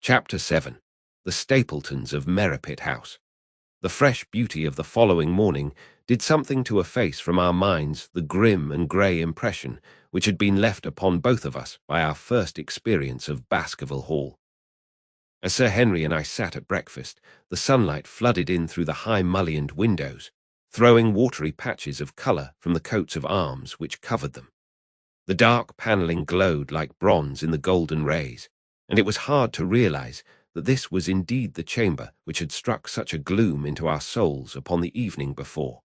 Chapter 7. The Stapletons of Merripit House. The fresh beauty of the following morning did something to efface from our minds the grim and grey impression which had been left upon both of us by our first experience of Baskerville Hall. As Sir Henry and I sat at breakfast, the sunlight flooded in through the high mullioned windows, throwing watery patches of colour from the coats of arms which covered them. The dark panelling glowed like bronze in the golden rays, and it was hard to realize that this was indeed the chamber which had struck such a gloom into our souls upon the evening before.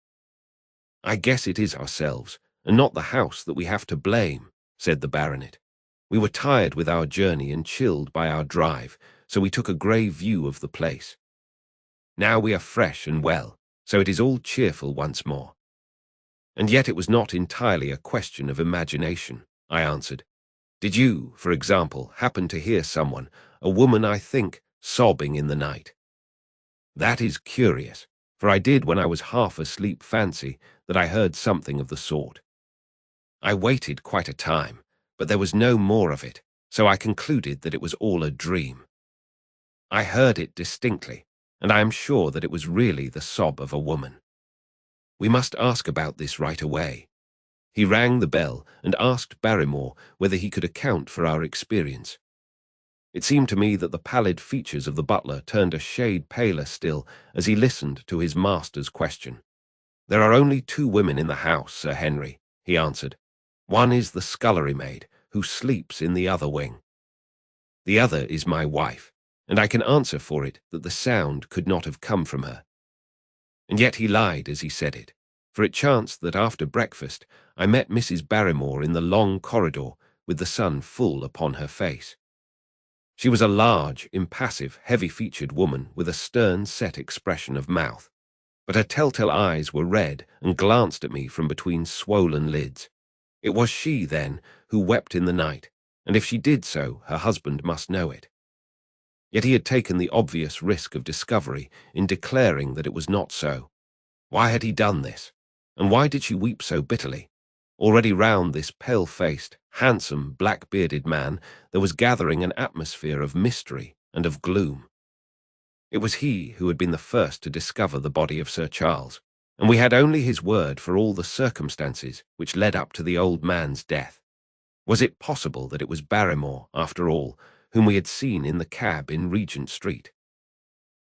"I guess it is ourselves, and not the house, that we have to blame," said the baronet. "We were tired with our journey and chilled by our drive, so we took a grey view of the place. Now we are fresh and well, so it is all cheerful once more." "And yet it was not entirely a question of imagination," I answered. "Did you, for example, happen to hear someone, a woman I think, sobbing in the night?" "That is curious, for I did when I was half asleep fancy that I heard something of the sort. I waited quite a time, but there was no more of it, so I concluded that it was all a dream. I heard it distinctly, and I am sure that it was really the sob of a woman. We must ask about this right away." He rang the bell and asked Barrymore whether he could account for our experience. It seemed to me that the pallid features of the butler turned a shade paler still as he listened to his master's question. "There are only 2 women in the house, Sir Henry," he answered. "One is the scullery maid, who sleeps in the other wing. The other is my wife, and I can answer for it that the sound could not have come from her." And yet he lied as he said it, for it chanced that after breakfast I met Mrs. Barrymore in the long corridor with the sun full upon her face. She was a large, impassive, heavy-featured woman with a stern, set expression of mouth, but her telltale eyes were red and glanced at me from between swollen lids. It was she, then, who wept in the night, and if she did so, her husband must know it. Yet he had taken the obvious risk of discovery in declaring that it was not so. Why had he done this? And why did she weep so bitterly? Already round this pale-faced, handsome, black-bearded man there was gathering an atmosphere of mystery and of gloom. It was he who had been the first to discover the body of Sir Charles, and we had only his word for all the circumstances which led up to the old man's death. Was it possible that it was Barrymore, after all, whom we had seen in the cab in Regent Street?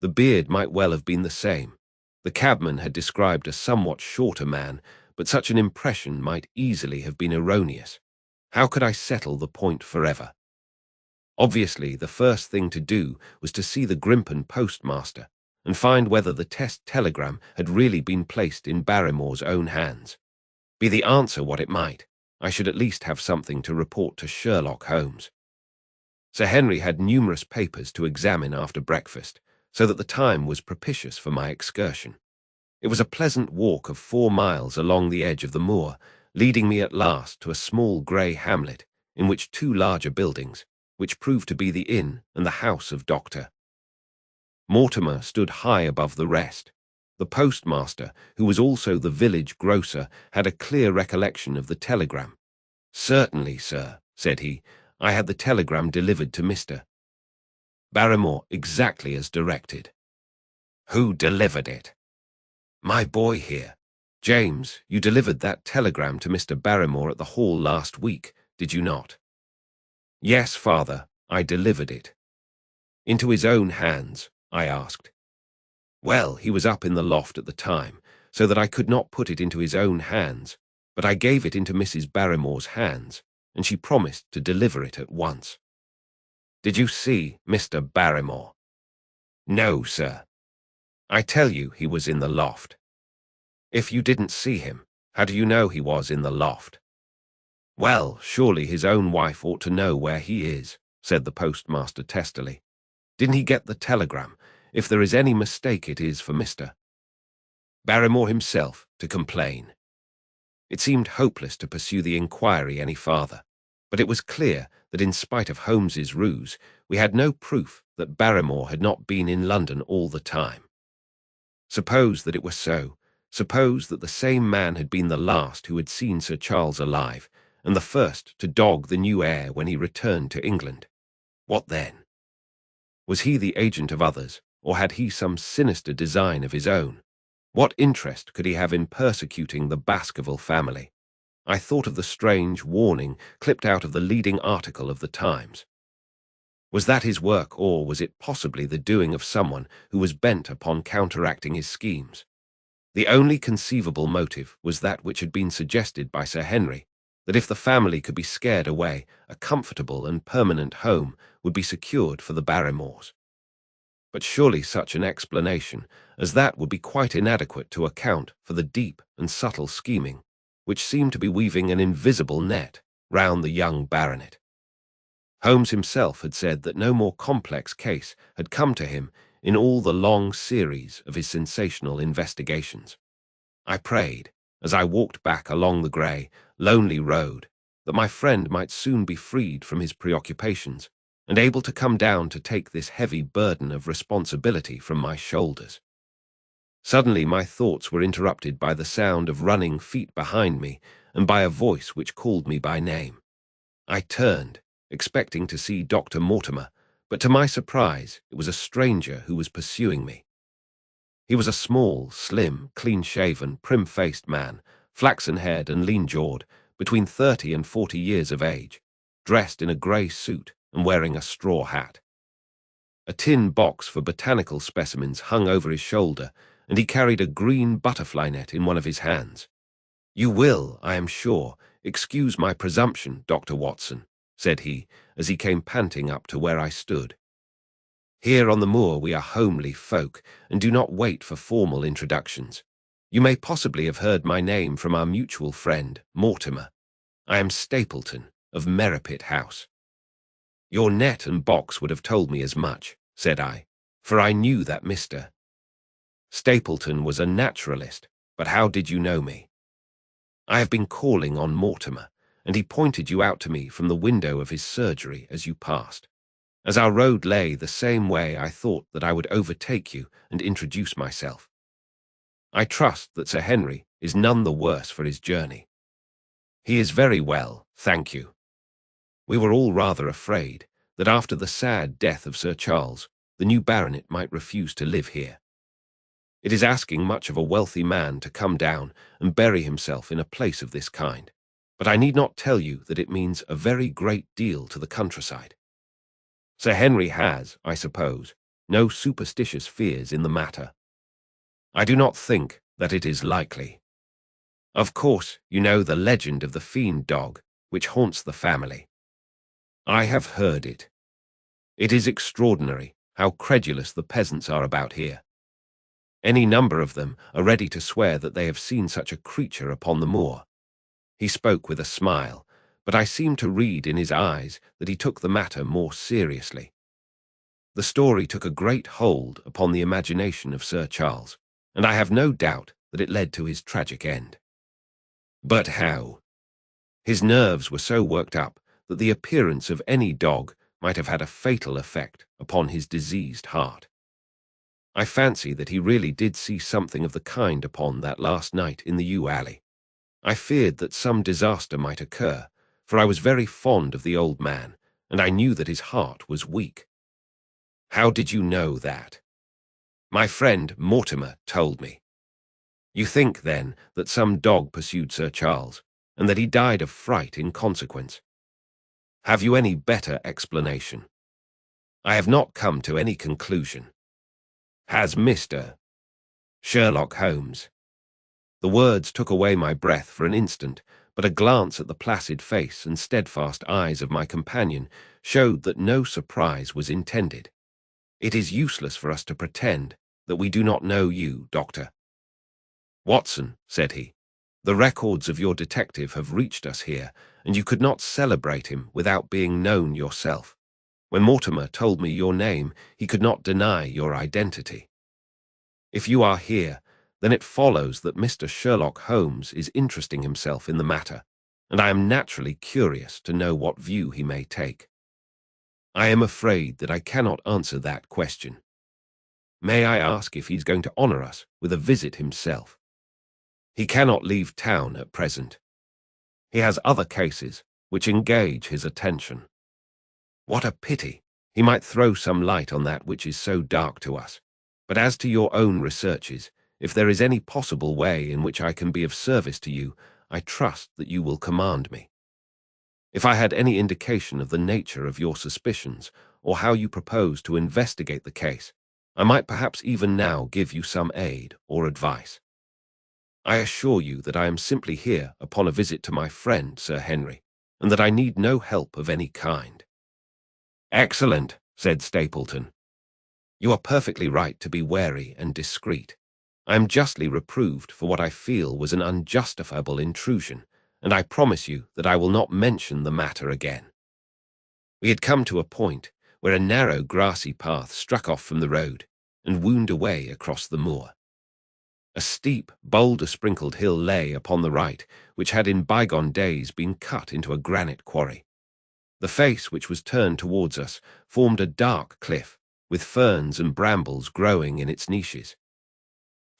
The beard might well have been the same. The cabman had described a somewhat shorter man, but such an impression might easily have been erroneous. How could I settle the point forever? Obviously, the first thing to do was to see the Grimpen postmaster and find whether the test telegram had really been placed in Barrymore's own hands. Be the answer what it might, I should at least have something to report to Sherlock Holmes. Sir Henry had numerous papers to examine after breakfast, so that the time was propitious for my excursion. It was a pleasant walk of 4 miles along the edge of the moor, leading me at last to a small grey hamlet in which 2 larger buildings, which proved to be the inn and the house of Dr. Mortimer, stood high above the rest. The postmaster, who was also the village grocer, had a clear recollection of the telegram. "Certainly, sir," said he, "I had the telegram delivered to Mr. Barrymore exactly as directed." "Who delivered it?" "My boy here. James, you delivered that telegram to Mr. Barrymore at the Hall last week, did you not?" "Yes, father, I delivered it." "Into his own hands?" I asked. "Well, he was up in the loft at the time, so that I could not put it into his own hands, but I gave it into Mrs. Barrymore's hands, and she promised to deliver it at once." "Did you see Mr. Barrymore?" "No, sir. I tell you he was in the loft." "If you didn't see him, how do you know he was in the loft?" "Well, surely his own wife ought to know where he is," said the postmaster testily. "Didn't he get the telegram? If there is any mistake, it is for Mr. Barrymore himself to complain." It seemed hopeless to pursue the inquiry any farther, but it was clear that in spite of Holmes's ruse, we had no proof that Barrymore had not been in London all the time. Suppose that it were so, suppose that the same man had been the last who had seen Sir Charles alive, and the first to dog the new heir when he returned to England. What then? Was he the agent of others, or had he some sinister design of his own? What interest could he have in persecuting the Baskerville family? I thought of the strange warning clipped out of the leading article of the Times. Was that his work, or was it possibly the doing of someone who was bent upon counteracting his schemes? The only conceivable motive was that which had been suggested by Sir Henry, that if the family could be scared away, a comfortable and permanent home would be secured for the Barrymores. But surely such an explanation as that would be quite inadequate to account for the deep and subtle scheming which seemed to be weaving an invisible net round the young baronet. Holmes himself had said that no more complex case had come to him in all the long series of his sensational investigations. I prayed, as I walked back along the grey, lonely road, that my friend might soon be freed from his preoccupations and able to come down to take this heavy burden of responsibility from my shoulders. Suddenly my thoughts were interrupted by the sound of running feet behind me and by a voice which called me by name. I turned, expecting to see Dr. Mortimer, but to my surprise it was a stranger who was pursuing me. He was a small, slim, clean-shaven, prim-faced man, flaxen-haired and lean-jawed, between 30 and 40 years of age, dressed in a grey suit and wearing a straw hat. A tin box for botanical specimens hung over his shoulder, and he carried a green butterfly net in one of his hands. "You will, I am sure, excuse my presumption, Dr. Watson," said he, as he came panting up to where I stood. "Here on the moor we are homely folk, and do not wait for formal introductions. You may possibly have heard my name from our mutual friend, Mortimer. I am Stapleton, of Merripit House." "Your net and box would have told me as much," said I, for I knew that Mr. Stapleton was a naturalist, but how did you know me? "I have been calling on Mortimer, and he pointed you out to me from the window of his surgery as you passed. As our road lay the same way, I thought that I would overtake you and introduce myself. I trust that Sir Henry is none the worse for his journey." "He is very well, thank you. We were all rather afraid that after the sad death of Sir Charles, the new baronet might refuse to live here. It is asking much of a wealthy man to come down and bury himself in a place of this kind, but I need not tell you that it means a very great deal to the countryside. Sir Henry has, I suppose, no superstitious fears in the matter." "I do not think that it is likely. Of course, you know the legend of the fiend dog which haunts the family." "I have heard it. It is extraordinary how credulous the peasants are about here. Any number of them are ready to swear that they have seen such a creature upon the moor." He spoke with a smile, but I seemed to read in his eyes that he took the matter more seriously. The story took a great hold upon the imagination of Sir Charles, and I have no doubt that it led to his tragic end. "But how?" "His nerves were so worked up that the appearance of any dog might have had a fatal effect upon his diseased heart. I fancy that he really did see something of the kind upon that last night in the yew alley. I feared that some disaster might occur, for I was very fond of the old man, and I knew that his heart was weak." "How did you know that?" "My friend Mortimer told me." "You think, then, that some dog pursued Sir Charles, and that he died of fright in consequence? Have you any better explanation?" "I have not come to any conclusion." "Has Mr. Sherlock Holmes—" The words took away my breath for an instant, but a glance at the placid face and steadfast eyes of my companion showed that no surprise was intended. "It is useless for us to pretend that we do not know you, Doctor Watson," said he. "The records of your detective have reached us here, and you could not celebrate him without being known yourself. When Mortimer told me your name, he could not deny your identity. If you are here, then it follows that Mr. Sherlock Holmes is interesting himself in the matter, and I am naturally curious to know what view he may take. I am afraid that I cannot answer that question. May I ask if he's going to honor us with a visit himself?" "He cannot leave town at present. He has other cases which engage his attention." "What a pity. He might throw some light on that which is so dark to us. But as to your own researches, if there is any possible way in which I can be of service to you, I trust that you will command me. If I had any indication of the nature of your suspicions, or how you propose to investigate the case, I might perhaps even now give you some aid or advice. I assure you that I am simply here upon a visit to my friend, Sir Henry, and that I need no help of any kind." "Excellent," said Stapleton. "You are perfectly right to be wary and discreet. I am justly reproved for what I feel was an unjustifiable intrusion, and I promise you that I will not mention the matter again." We had come to a point where a narrow grassy path struck off from the road and wound away across the moor. A steep, boulder-sprinkled hill lay upon the right, which had in bygone days been cut into a granite quarry. The face which was turned towards us formed a dark cliff, with ferns and brambles growing in its niches.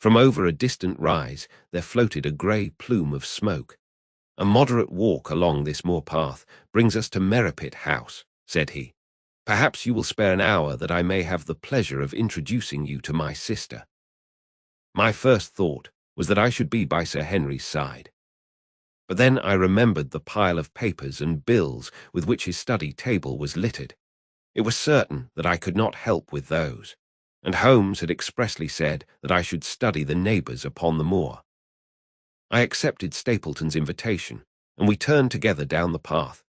From over a distant rise there floated a grey plume of smoke. "A moderate walk along this moor path brings us to Merripit House," said he. "Perhaps you will spare an hour that I may have the pleasure of introducing you to my sister." My first thought was that I should be by Sir Henry's side. But then I remembered the pile of papers and bills with which his study table was littered. It was certain that I could not help with those, and Holmes had expressly said that I should study the neighbours upon the moor. I accepted Stapleton's invitation, and we turned together down the path.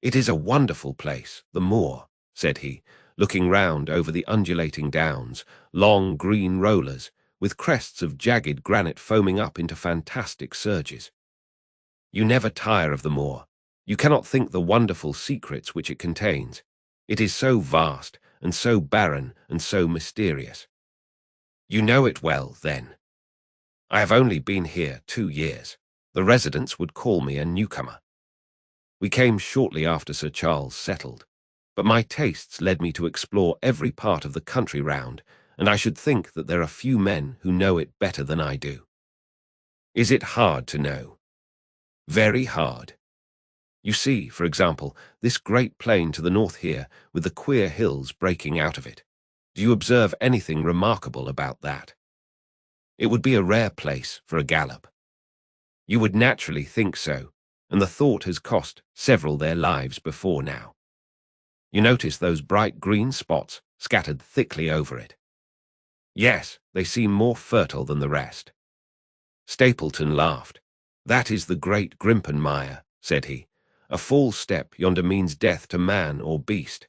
"It is a wonderful place, the moor," said he, looking round over the undulating downs, long green rollers, with crests of jagged granite foaming up into fantastic surges. "You never tire of the moor. You cannot think the wonderful secrets which it contains. It is so vast, and so barren, and so mysterious." "You know it well, then." "I have only been here 2 years. The residents would call me a newcomer." We came shortly after Sir Charles settled, but my tastes led me to explore every part of the country round, and I should think that there are few men who know it better than I do. Is it hard to know? Very hard. You see, for example, this great plain to the north here, with the queer hills breaking out of it. Do you observe anything remarkable about that? It would be a rare place for a gallop. You would naturally think so, and the thought has cost several their lives before now. You notice those bright green spots scattered thickly over it. Yes, they seem more fertile than the rest. Stapleton laughed. "That is the great Grimpenmire," said he. "A false step yonder means death to man or beast.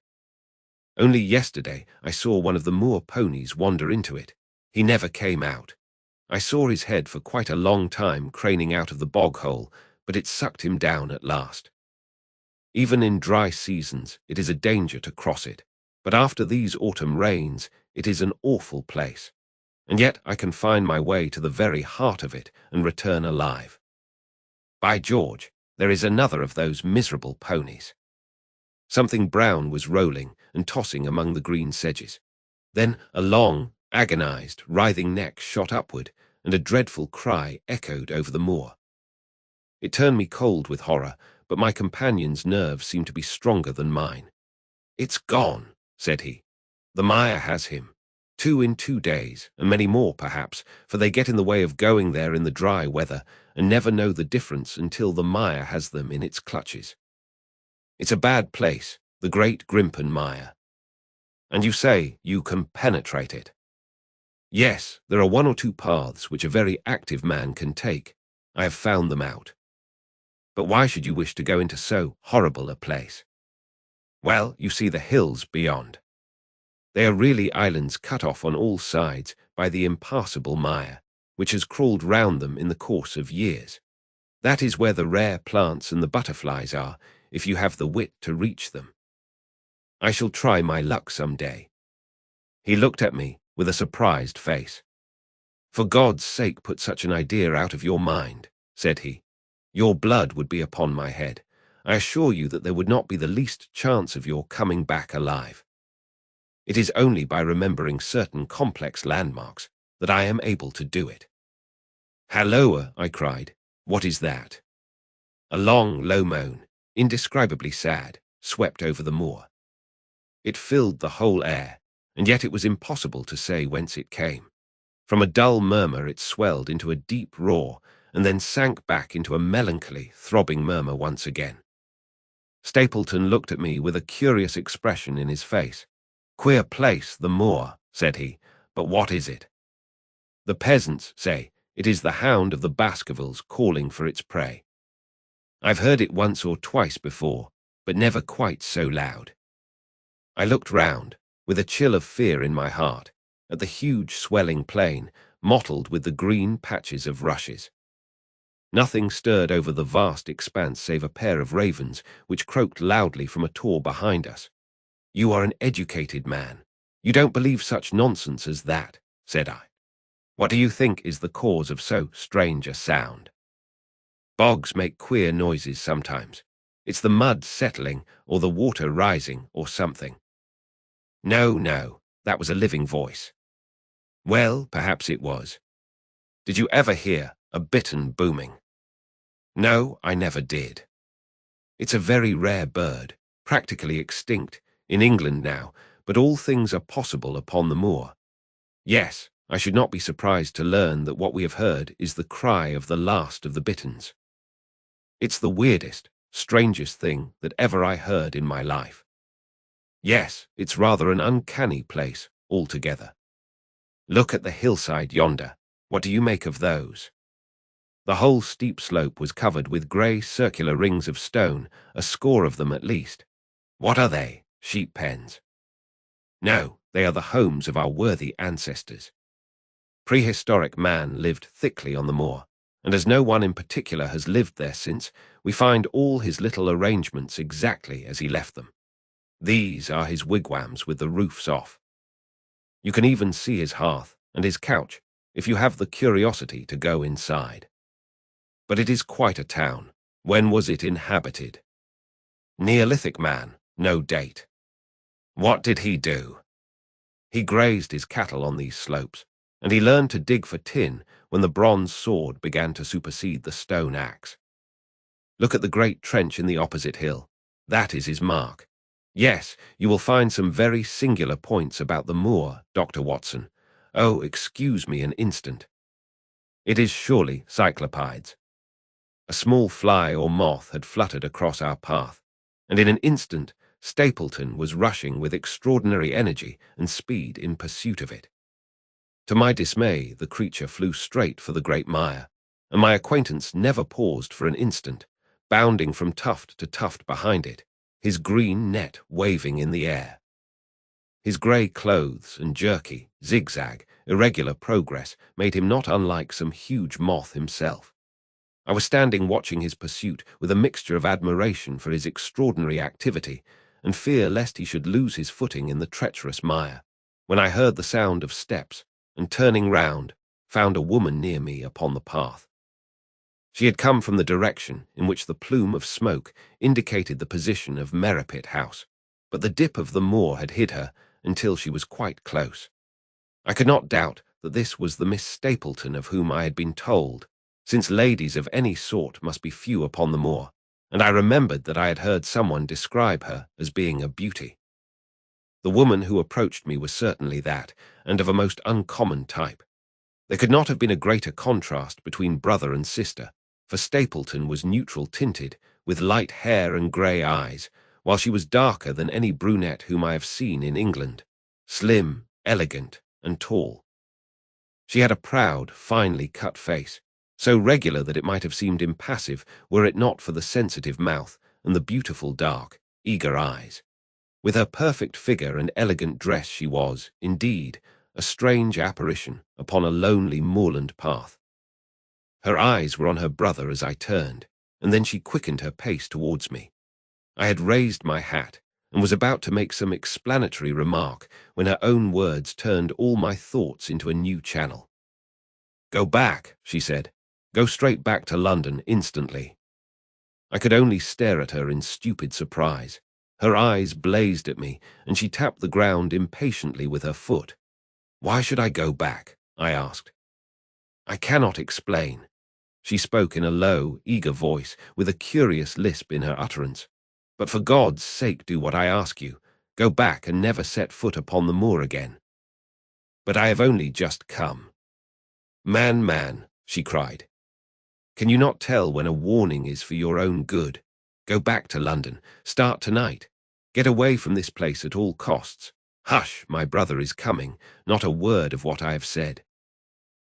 Only yesterday I saw one of the moor ponies wander into it. He never came out. I saw his head for quite a long time craning out of the bog hole, but it sucked him down at last. Even in dry seasons it is a danger to cross it, but after these autumn rains it is an awful place. And yet I can find my way to the very heart of it and return alive. By George, there is another of those miserable ponies." Something brown was rolling and tossing among the green sedges. Then a long, agonized, writhing neck shot upward, and a dreadful cry echoed over the moor. It turned me cold with horror, but my companion's nerves seemed to be stronger than mine. "It's gone," said he. "The mire has him. 2 in 2 days, and many more perhaps, for they get in the way of going there in the dry weather, and never know the difference until the mire has them in its clutches. It's a bad place, the great Grimpenmire. And you say you can penetrate it?" "Yes, there are 1 or 2 paths which a very active man can take. I have found them out." "But why should you wish to go into so horrible a place?" "Well, you see the hills beyond. They are really islands cut off on all sides by the impassable mire, which has crawled round them in the course of years. That is where the rare plants and the butterflies are, if you have the wit to reach them. I shall try my luck some day." He looked at me with a surprised face. "For God's sake, put such an idea out of your mind," said he. "Your blood would be upon my head. I assure you that there would not be the least chance of your coming back alive. It is only by remembering certain complex landmarks that I am able to do it." "Halloa!" I cried. "What is that?" A long, low moan, indescribably sad, swept over the moor. It filled the whole air, and yet it was impossible to say whence it came. From a dull murmur it swelled into a deep roar, and then sank back into a melancholy, throbbing murmur once again. Stapleton looked at me with a curious expression in his face. "Queer place, the moor," said he, "but what is it?" "The peasants say it is the hound of the Baskervilles calling for its prey. I've heard it once or twice before, but never quite so loud." I looked round, with a chill of fear in my heart, at the huge swelling plain, mottled with the green patches of rushes. Nothing stirred over the vast expanse save a pair of ravens, which croaked loudly from a tor behind us. "You are an educated man. You don't believe such nonsense as that," said I. "What do you think is the cause of so strange a sound?" "Bogs make queer noises sometimes. It's the mud settling, or the water rising, or something." "No, no, that was a living voice." "Well, perhaps it was. Did you ever hear a bittern booming?" "No, I never did. It's a very rare bird, practically extinct, in England now, but all things are possible upon the moor. Yes, I should not be surprised to learn that what we have heard is the cry of the last of the bitterns. It's the weirdest, strangest thing that ever I heard in my life. Yes, it's rather an uncanny place altogether. Look at the hillside yonder. What do you make of those?" The whole steep slope was covered with grey circular rings of stone, a score of them at least. "What are they? Sheep pens?" "No, they are the homes of our worthy ancestors. Prehistoric man lived thickly on the moor, and as no one in particular has lived there since, we find all his little arrangements exactly as he left them. These are his wigwams with the roofs off. You can even see his hearth and his couch if you have the curiosity to go inside. But it is quite a town. When was it inhabited?" "Neolithic man, no date." "What did he do?" "He grazed his cattle on these slopes, and he learned to dig for tin when the bronze sword began to supersede the stone axe. Look at the great trench in the opposite hill. That is his mark. Yes, you will find some very singular points about the moor, Dr. Watson. Oh, excuse me an instant. It is surely cyclopides." A small fly or moth had fluttered across our path, and in an instant Stapleton was rushing with extraordinary energy and speed in pursuit of it. To my dismay, the creature flew straight for the great mire, and my acquaintance never paused for an instant, bounding from tuft to tuft behind it, his green net waving in the air. His grey clothes and jerky, zigzag, irregular progress made him not unlike some huge moth himself. I was standing watching his pursuit with a mixture of admiration for his extraordinary activity and fear lest he should lose his footing in the treacherous mire, when I heard the sound of steps, and turning round, found a woman near me upon the path. She had come from the direction in which the plume of smoke indicated the position of Merripit House, but the dip of the moor had hid her until she was quite close. I could not doubt that this was the Miss Stapleton of whom I had been told, since ladies of any sort must be few upon the moor, and I remembered that I had heard someone describe her as being a beauty. The woman who approached me was certainly that, and of a most uncommon type. There could not have been a greater contrast between brother and sister, for Stapleton was neutral-tinted, with light hair and grey eyes, while she was darker than any brunette whom I have seen in England, slim, elegant, and tall. She had a proud, finely cut face, so regular that it might have seemed impassive were it not for the sensitive mouth and the beautiful dark, eager eyes. With her perfect figure and elegant dress she was, indeed, a strange apparition upon a lonely moorland path. Her eyes were on her brother as I turned, and then she quickened her pace towards me. I had raised my hat, and was about to make some explanatory remark when her own words turned all my thoughts into a new channel. "Go back," she said. "Go straight back to London instantly." I could only stare at her in stupid surprise. Her eyes blazed at me, and she tapped the ground impatiently with her foot. "Why should I go back?" I asked. "I cannot explain." She spoke in a low, eager voice, with a curious lisp in her utterance. "But for God's sake do what I ask you. Go back and never set foot upon the moor again. But I have only just come. Man, man, she cried. Can you not tell when a warning is for your own good? Go back to London. Start tonight. Get away from this place at all costs. Hush, my brother is coming. Not a word of what I have said.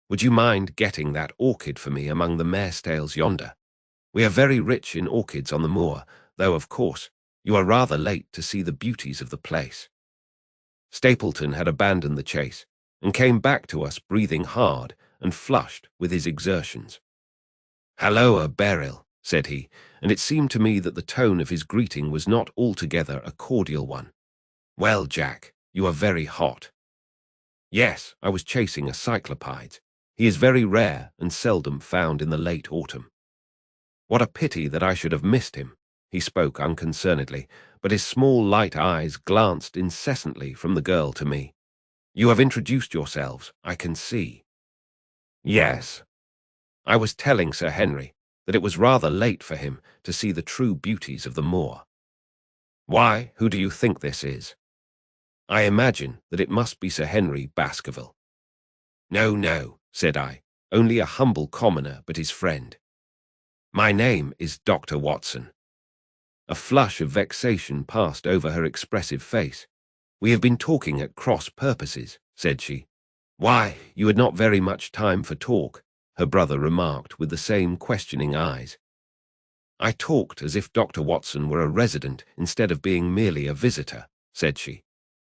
Would you mind getting that orchid for me among the marestales yonder? We are very rich in orchids on the moor, though, of course, you are rather late to see the beauties of the place. Stapleton had abandoned the chase and came back to us breathing hard and flushed with his exertions. "Halloa, Beryl," said he, and it seemed to me that the tone of his greeting was not altogether a cordial one. "Well, Jack, you are very hot." "Yes, I was chasing a cyclopide. He is very rare and seldom found in the late autumn." "What a pity that I should have missed him." He spoke unconcernedly, but his small light eyes glanced incessantly from the girl to me. "You have introduced yourselves, I can see." "Yes. I was telling Sir Henry that it was rather late for him to see the true beauties of the moor." "Why, who do you think this is?" "I imagine that it must be Sir Henry Baskerville." "No, no," said I, "only a humble commoner, but his friend. My name is Dr. Watson." A flush of vexation passed over her expressive face. "We have been talking at cross purposes," said she. "Why, you had not very much time for talk," her brother remarked with the same questioning eyes. "I talked as if Dr. Watson were a resident instead of being merely a visitor," said she.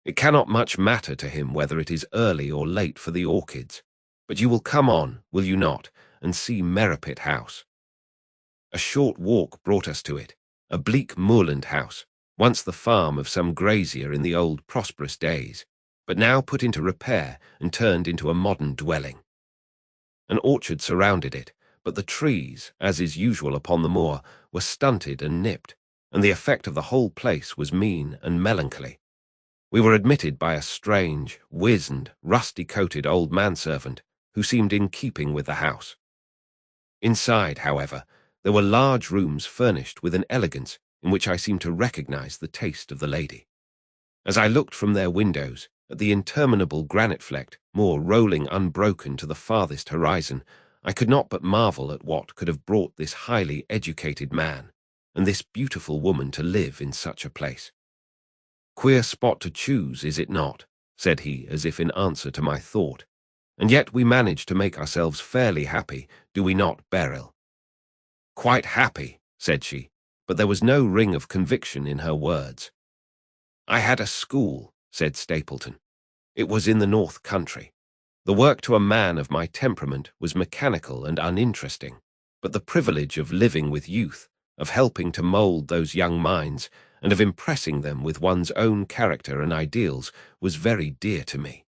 "It cannot much matter to him whether it is early or late for the orchids. But you will come on, will you not, and see Merripit House?" A short walk brought us to it, a bleak moorland house, once the farm of some grazier in the old prosperous days, but now put into repair and turned into a modern dwelling. An orchard surrounded it, but the trees, as is usual upon the moor, were stunted and nipped, and the effect of the whole place was mean and melancholy. We were admitted by a strange, wizened, rusty-coated old manservant who seemed in keeping with the house. Inside, however, there were large rooms furnished with an elegance in which I seemed to recognize the taste of the lady. As I looked from their windows at the interminable granite-flecked moor rolling unbroken to the farthest horizon, I could not but marvel at what could have brought this highly educated man and this beautiful woman to live in such a place. "Queer spot to choose, is it not?" said he, as if in answer to my thought. "And yet we manage to make ourselves fairly happy, do we not, Beryl?" "Quite happy," said she, but there was no ring of conviction in her words. "I had a school," said Stapleton. "It was in the North Country. The work to a man of my temperament was mechanical and uninteresting, but the privilege of living with youth, of helping to mould those young minds, and of impressing them with one's own character and ideals was very dear to me.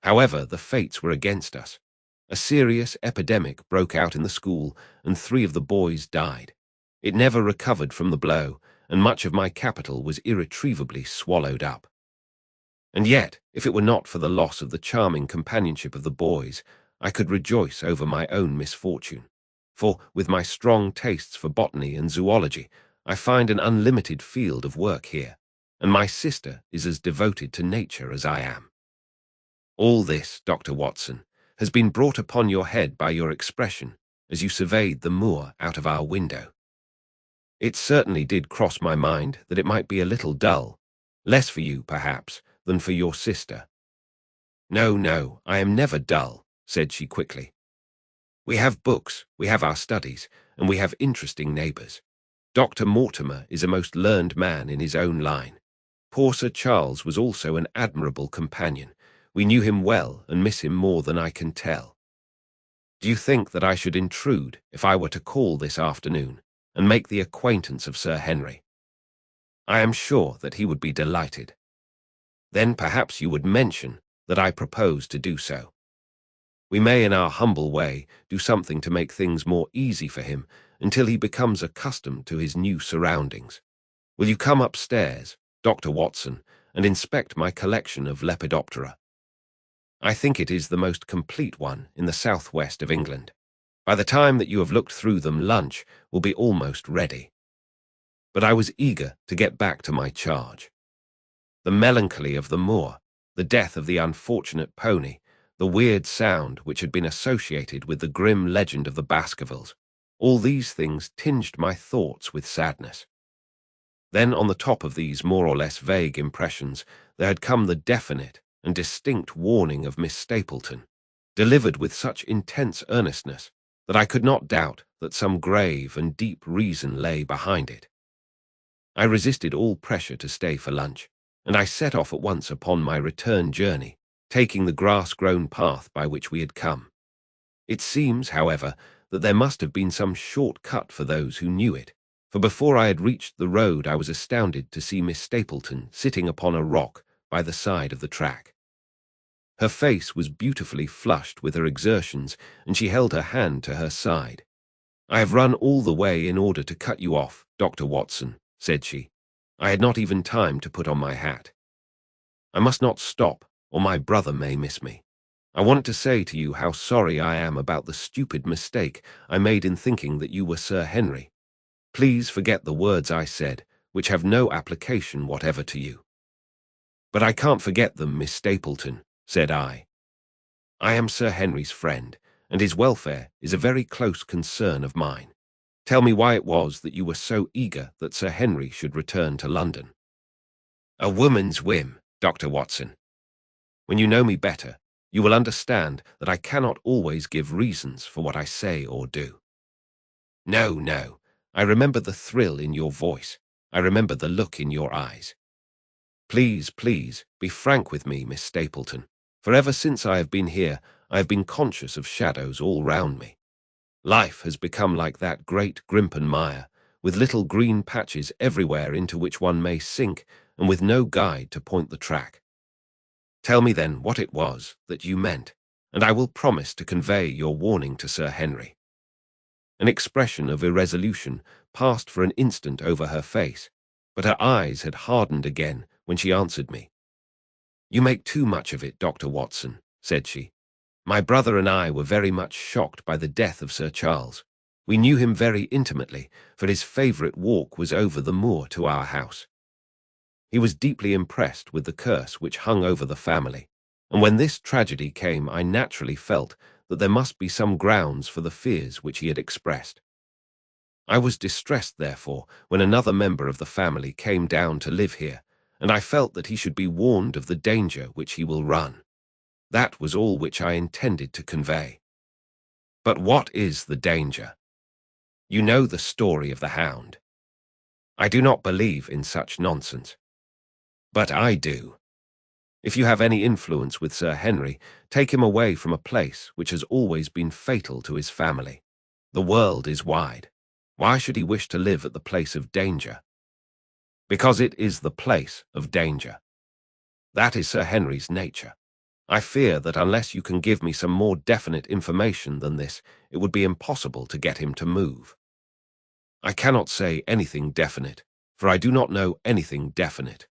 However, the fates were against us. A serious epidemic broke out in the school, and 3 of the boys died. It never recovered from the blow, and much of my capital was irretrievably swallowed up. And yet, if it were not for the loss of the charming companionship of the boys, I could rejoice over my own misfortune. For, with my strong tastes for botany and zoology, I find an unlimited field of work here, and my sister is as devoted to nature as I am. All this, Dr. Watson, has been brought upon your head by your expression as you surveyed the moor out of our window. It certainly did cross my mind that it might be a little dull, less for you, perhaps, than for your sister." "No, no, I am never dull," said she quickly. "We have books, we have our studies, and we have interesting neighbours. Dr. Mortimer is a most learned man in his own line. Poor Sir Charles was also an admirable companion. We knew him well and miss him more than I can tell. Do you think that I should intrude if I were to call this afternoon and make the acquaintance of Sir Henry? I am sure that he would be delighted. Then perhaps you would mention that I propose to do so. We may, in our humble way, do something to make things more easy for him until he becomes accustomed to his new surroundings. Will you come upstairs, Dr. Watson, and inspect my collection of Lepidoptera? I think it is the most complete one in the southwest of England. By the time that you have looked through them, lunch will be almost ready." But I was eager to get back to my charge. The melancholy of the moor, the death of the unfortunate pony, the weird sound which had been associated with the grim legend of the Baskervilles, all these things tinged my thoughts with sadness. Then on the top of these more or less vague impressions, there had come the definite and distinct warning of Miss Stapleton, delivered with such intense earnestness that I could not doubt that some grave and deep reason lay behind it. I resisted all pressure to stay for lunch, and I set off at once upon my return journey, taking the grass-grown path by which we had come. It seems, however, that there must have been some short cut for those who knew it, for before I had reached the road I was astounded to see Miss Stapleton sitting upon a rock by the side of the track. Her face was beautifully flushed with her exertions, and she held her hand to her side. "I have run all the way in order to cut you off, Dr. Watson," said she. "I had not even time to put on my hat. I must not stop, or my brother may miss me. I want to say to you how sorry I am about the stupid mistake I made in thinking that you were Sir Henry. Please forget the words I said, which have no application whatever to you." "But I can't forget them, Miss Stapleton," said I. "I am Sir Henry's friend, and his welfare is a very close concern of mine. Tell me why it was that you were so eager that Sir Henry should return to London." "A woman's whim, Dr. Watson. When you know me better, you will understand that I cannot always give reasons for what I say or do." "No, no. I remember the thrill in your voice. I remember the look in your eyes. Please, please, be frank with me, Miss Stapleton, for ever since I have been here, I have been conscious of shadows all round me. Life has become like that great Grimpen mire, with little green patches everywhere into which one may sink, and with no guide to point the track. Tell me then what it was that you meant, and I will promise to convey your warning to Sir Henry." An expression of irresolution passed for an instant over her face, but her eyes had hardened again when she answered me. "You make too much of it, Dr. Watson," said she. "My brother and I were very much shocked by the death of Sir Charles. We knew him very intimately, for his favourite walk was over the moor to our house. He was deeply impressed with the curse which hung over the family, and when this tragedy came I naturally felt that there must be some grounds for the fears which he had expressed. I was distressed, therefore, when another member of the family came down to live here, and I felt that he should be warned of the danger which he will run. That was all which I intended to convey." "But what is the danger? You know the story of the Hound. I do not believe in such nonsense. But I do. If you have any influence with Sir Henry, take him away from a place which has always been fatal to his family. The world is wide. Why should he wish to live at the place of danger? Because it is the place of danger. That is Sir Henry's nature. I fear that unless you can give me some more definite information than this, it would be impossible to get him to move." "I cannot say anything definite, for I do not know anything definite.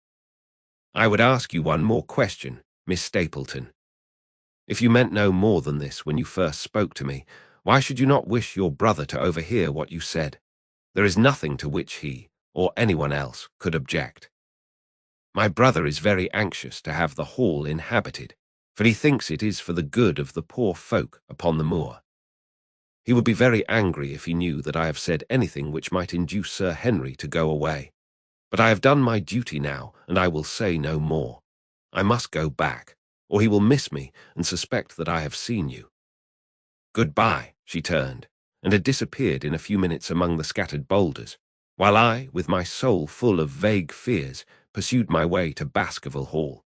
I would ask you one more question, Miss Stapleton. If you meant no more than this when you first spoke to me, why should you not wish your brother to overhear what you said? There is nothing to which he, or anyone else, could object. My brother is very anxious to have the hall inhabited, for he thinks it is for the good of the poor folk upon the moor. He would be very angry if he knew that I have said anything which might induce Sir Henry to go away. But I have done my duty now, and I will say no more. I must go back, or he will miss me and suspect that I have seen you." "Goodbye," she turned, and had disappeared in a few minutes among the scattered boulders, while I, with my soul full of vague fears, pursued my way to Baskerville Hall.